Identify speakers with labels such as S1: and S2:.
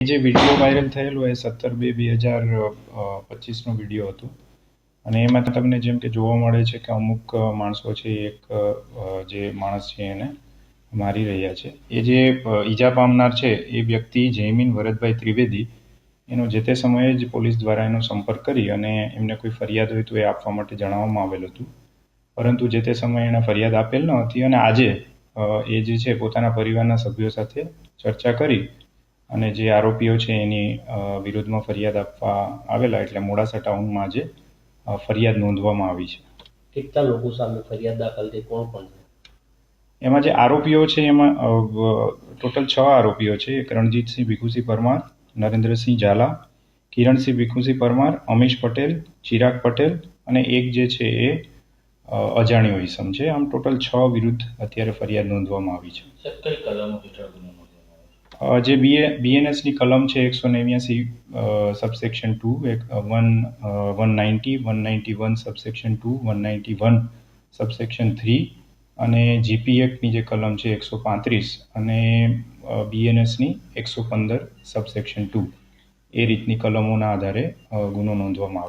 S1: જે video viral થયેલો એ 17/2/2025નો video હતો અને એમાં તમને જેમ કે જોવા મળે છે કે અમુક માણસો છે એક જે માણસ છે એને મારી રહ્યા છે. એ જે ઈજા પામનાર છે એ વ્યક્તિ જયમીન વરદભાઈ ત્રિવેદી એનો જે તે સમયે જ પોલીસ દ્વારા એનો સંપર્ક કરી અને એમને કોઈ ફરિયાદ હોય તો એ આપવા માટે જણાવવામાં આવેલું હતું. પરંતુ જે તે સમયે એણે ફરિયાદ આપેલ ન હતી અને આજે એ જે છે પોતાના પરિવારના સભ્યો સાથે ચર્ચા કરી અને જે આરોપીઓ છે એની વિરુદ્ધમાં ફરિયાદ આપવા આવેલા એટલે મોડાસા ટાઉનમાં આજે ફરિયાદ નોંધવામાં આવી છે.
S2: કેટલા લોકો સામે ફરિયાદ દાખલ થઈ, કોણ કોણ છે?
S1: એમાં જે આરોપીઓ છે એમાં ટોટલ 6 આરોપીઓ છે. એક રણજીતસિંહ ભીખુસિંહ પરમાર, નરેન્દ્રસિંહ ઝાલા, કિરણસિંહ ભીખુસિંહ પરમાર, અમીશ પટેલ, ચિરાગ પટેલ અને એક જે છે એ અજાણ્યો ઈસમ છે. આમ ટોટલ 6 વિરુદ્ધ અત્યારે ફરિયાદ નોંધવામાં આવી છે.
S2: કઈ કલમ હેઠળ ગુનો નોંધવામાં
S1: જે બીએનએસની કલમ છે 189 સબસેક્શન 2, 190, 191 સબસેક્શન 2, 191 સબસેક્શન 3 અને જીપી એક્ટની જે કલમ છે 135 અને બીએનએસની 115 સબસેક્શન 2 એ રીતની કલમોના આધારે ગુનો નોંધવામાં આવ્યો.